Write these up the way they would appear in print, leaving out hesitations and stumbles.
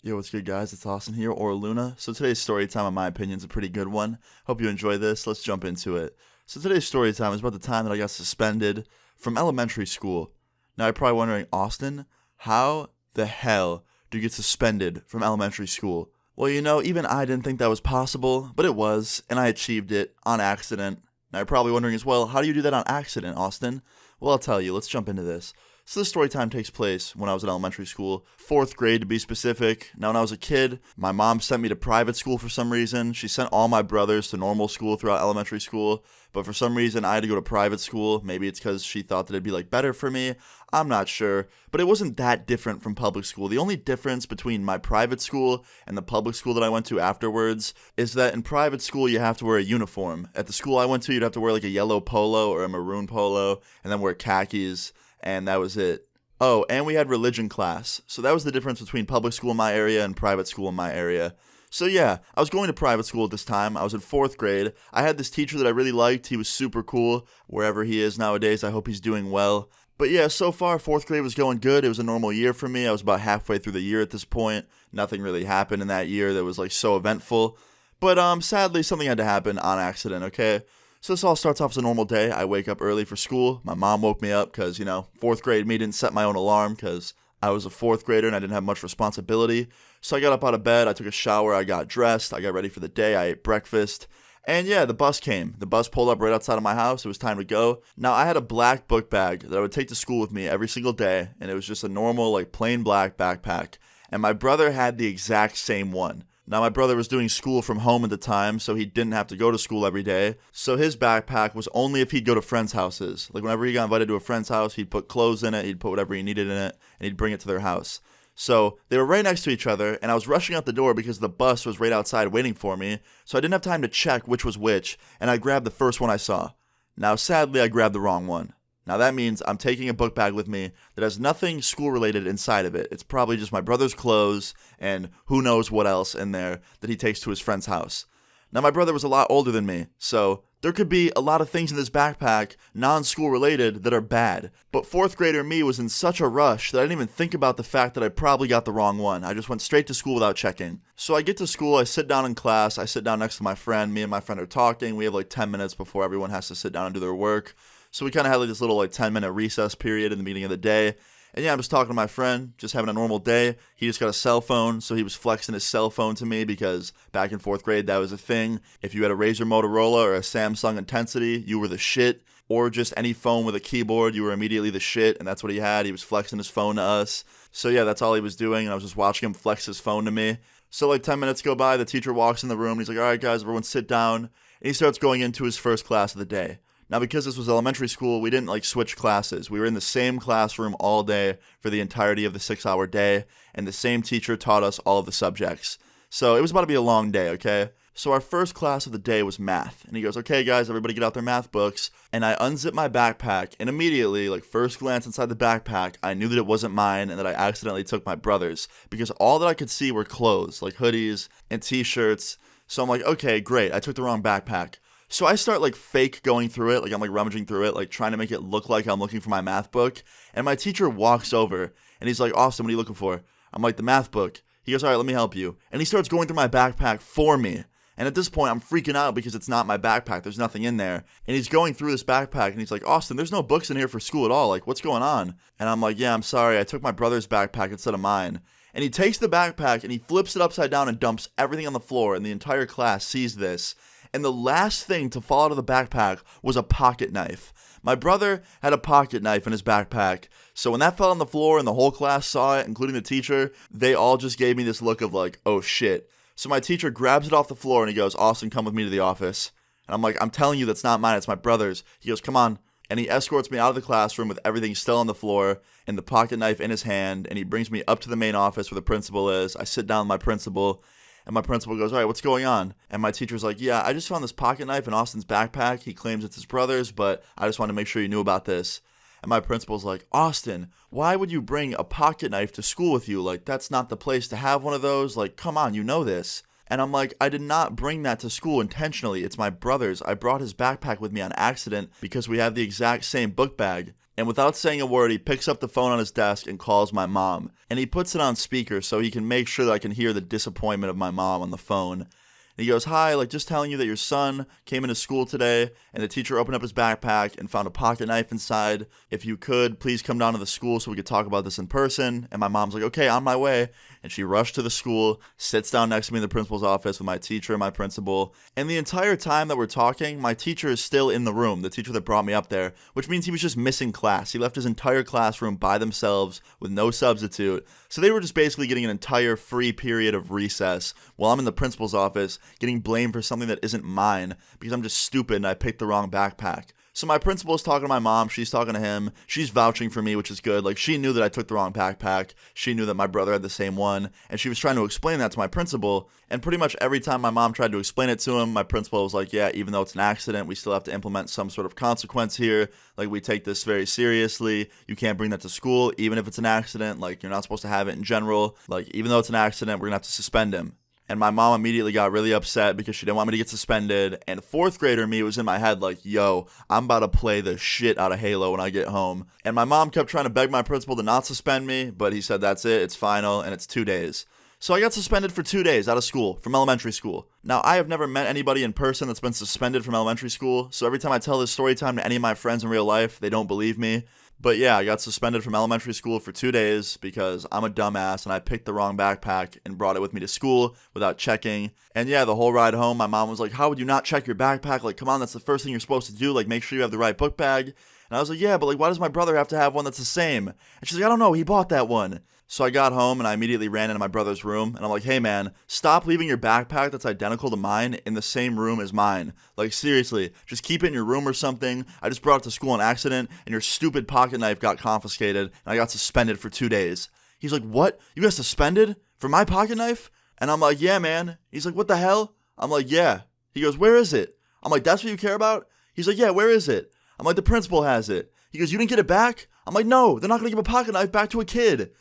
Yo, what's good, guys? It's Austin here, or Luna. So today's story time, in my opinion, is a pretty good one. Hope you enjoy this. Let's jump into it. So today's story time is about the time that I got suspended from elementary school. Now, you're probably wondering, Austin, how the hell do you get suspended from elementary school? Well, even I didn't think that was possible, but it was, and I achieved it on accident. Now, you're probably wondering as well, how do you do that on accident, Austin? Well, I'll tell you. Let's jump into this. So this story time takes place when I was in elementary school, 4th grade to be specific. Now when I was a kid, my mom sent me to private school for some reason. She sent all my brothers to normal school throughout elementary school, but for some reason I had to go to private school. Maybe it's because she thought that it'd be better for me. I'm not sure, but it wasn't that different from public school. The only difference between my private school and the public school that I went to afterwards is that in private school you have to wear a uniform. At the school I went to, you'd have to wear a yellow polo or a maroon polo and then wear khakis. And that was it. Oh, and we had religion class. So that was the difference between public school in my area and private school in my area. So yeah, I was going to private school at this time. I was in 4th grade. I had this teacher that I really liked. He was super cool. Wherever he is nowadays, I hope he's doing well. But yeah, so far 4th grade was going good. It was a normal year for me. I was about halfway through the year at this point. Nothing really happened in that year that was so eventful. But sadly, something had to happen on accident, okay? So this all starts off as a normal day. I wake up early for school. My mom woke me up because, 4th grade me didn't set my own alarm because I was a 4th grader and I didn't have much responsibility. So I got up out of bed, I took a shower, I got dressed, I got ready for the day, I ate breakfast. And yeah, the bus came. The bus pulled up right outside of my house. It was time to go. Now, I had a black book bag that I would take to school with me every single day. And it was just a normal, plain black backpack. And my brother had the exact same one. Now, my brother was doing school from home at the time, so he didn't have to go to school every day. So his backpack was only if he'd go to friends' houses. Whenever he got invited to a friend's house, he'd put clothes in it, he'd put whatever he needed in it, and he'd bring it to their house. So they were right next to each other, and I was rushing out the door because the bus was right outside waiting for me, so I didn't have time to check which was which, and I grabbed the first one I saw. Now, sadly, I grabbed the wrong one. Now that means I'm taking a book bag with me that has nothing school related inside of it. It's probably just my brother's clothes and who knows what else in there that he takes to his friend's house. Now my brother was a lot older than me, so there could be a lot of things in this backpack, non-school related, that are bad. But 4th grader me was in such a rush that I didn't even think about the fact that I probably got the wrong one. I just went straight to school without checking. So I get to school, I sit down in class, I sit down next to my friend, me and my friend are talking, we have 10 minutes before everyone has to sit down and do their work. So we kind of had this little 10-minute recess period in the beginning of the day. And yeah, I'm just talking to my friend, just having a normal day. He just got a cell phone, so he was flexing his cell phone to me because back in 4th grade, that was a thing. If you had a Razr Motorola or a Samsung Intensity, you were the shit. Or just any phone with a keyboard, you were immediately the shit, and that's what he had. He was flexing his phone to us. So yeah, that's all he was doing, and I was just watching him flex his phone to me. So 10 minutes go by, the teacher walks in the room, and he's like, all right, guys, everyone sit down. And he starts going into his first class of the day. Now, because this was elementary school, we didn't switch classes. We were in the same classroom all day for the entirety of the 6-hour day, and the same teacher taught us all of the subjects. So it was about to be a long day, okay? So our first class of the day was math, and he goes, okay, guys, everybody get out their math books, and I unzip my backpack, and immediately, first glance inside the backpack, I knew that it wasn't mine and that I accidentally took my brother's, because all that I could see were clothes, hoodies and t-shirts. So I'm like, okay, great, I took the wrong backpack. So I start fake going through it, I'm rummaging through it, trying to make it look like I'm looking for my math book. And my teacher walks over and he's like, Austin, what are you looking for? I'm like, the math book. He goes, all right, let me help you. And he starts going through my backpack for me. And at this point, I'm freaking out because it's not my backpack. There's nothing in there. And he's going through this backpack and he's like, Austin, there's no books in here for school at all. What's going on? And I'm like, yeah, I'm sorry. I took my brother's backpack instead of mine. And he takes the backpack and he flips it upside down and dumps everything on the floor. And the entire class sees this. And the last thing to fall out of the backpack was a pocket knife. My brother had a pocket knife in his backpack. So when that fell on the floor and the whole class saw it, including the teacher, they all just gave me this look of oh shit. So my teacher grabs it off the floor and he goes, Austin, come with me to the office. And I'm like, I'm telling you that's not mine, it's my brother's. He goes, come on. And he escorts me out of the classroom with everything still on the floor and the pocket knife in his hand. And he brings me up to the main office where the principal is. I sit down with my principal. And my principal goes, all right, what's going on? And my teacher's like, yeah, I just found this pocket knife in Austin's backpack. He claims it's his brother's, but I just want to make sure you knew about this. And my principal's like, Austin, why would you bring a pocket knife to school with you? That's not the place to have one of those. Come on, you know this. And I'm like, I did not bring that to school intentionally. It's my brother's. I brought his backpack with me on accident because we have the exact same book bag. And without saying a word, he picks up the phone on his desk and calls my mom. And he puts it on speaker so he can make sure that I can hear the disappointment of my mom on the phone. And he goes, "Hi, just telling you that your son came into school today and the teacher opened up his backpack and found a pocket knife inside. If you could, please come down to the school so we could talk about this in person." And my mom's like, "Okay, on my way." And she rushed to the school, sits down next to me in the principal's office with my teacher and my principal. And the entire time that we're talking, my teacher is still in the room, the teacher that brought me up there, which means he was just missing class. He left his entire classroom by themselves with no substitute. So they were just basically getting an entire free period of recess while I'm in the principal's office getting blamed for something that isn't mine because I'm just stupid and I picked the wrong backpack. So my principal is talking to my mom, she's talking to him, she's vouching for me, which is good. Like, she knew that I took the wrong backpack, she knew that my brother had the same one, and she was trying to explain that to my principal, and pretty much every time my mom tried to explain it to him, my principal was like, "Yeah, even though it's an accident, we still have to implement some sort of consequence here. Like, we take this very seriously. You can't bring that to school, even if it's an accident. Like, you're not supposed to have it in general. Like, even though it's an accident, we're gonna have to suspend him." And my mom immediately got really upset because she didn't want me to get suspended. And fourth grader me was in my head like, yo, I'm about to play the shit out of Halo when I get home. And my mom kept trying to beg my principal to not suspend me, but he said, "That's it, it's final, and it's 2 days." So I got suspended for 2 days out of school, from elementary school. Now, I have never met anybody in person that's been suspended from elementary school, so every time I tell this story time to any of my friends in real life, they don't believe me. But yeah, I got suspended from elementary school for 2 days because I'm a dumbass and I picked the wrong backpack and brought it with me to school without checking. And yeah, the whole ride home, my mom was like, "How would you not check your backpack? Like, come on, that's the first thing you're supposed to do. Like, make sure you have the right book bag." And I was like, "Yeah, but like, why does my brother have to have one that's the same?" And she's like, "I don't know, he bought that one." So I got home and I immediately ran into my brother's room and I'm like, "Hey man, stop leaving your backpack that's identical to mine in the same room as mine. Like, seriously, just keep it in your room or something. I just brought it to school on accident and your stupid pocket knife got confiscated and I got suspended for 2 days. He's like, "What? You got suspended for my pocket knife?" And I'm like, "Yeah, man." He's like, "What the hell?" I'm like, "Yeah." He goes, "Where is it?" I'm like, "That's what you care about?" He's like, "Yeah, where is it?" I'm like, "The principal has it." He goes, "You didn't get it back?" I'm like, "No, they're not going to give a pocket knife back to a kid."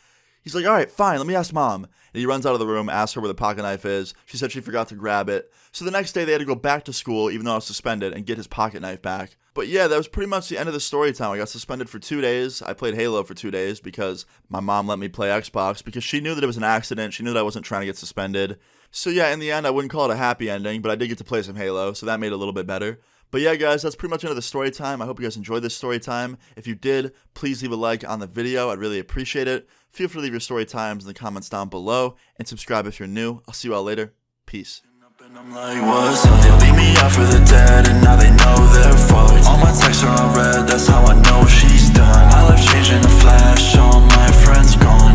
He's like, "All right, fine, let me ask mom." And he runs out of the room, asks her where the pocket knife is. She said she forgot to grab it. So the next day they had to go back to school, even though I was suspended, and get his pocket knife back. But yeah, that was pretty much the end of the story time. I got suspended for 2 days. I played Halo for 2 days because my mom let me play Xbox because she knew that it was an accident. She knew that I wasn't trying to get suspended. So yeah, in the end, I wouldn't call it a happy ending, but I did get to play some Halo, so that made it a little bit better. But yeah, guys, that's pretty much the end of the story time. I hope you guys enjoyed this story time. If you did, please leave a like on the video. I'd really appreciate it. Feel free to leave your story times in the comments down below and subscribe if you're new. I'll see you all later. Peace. And I'm like, what's up? They leave me out for the dead and now they know they're fucked. All my texts are unread, that's how I know she's done. My life changed in a flash, all my friends gone.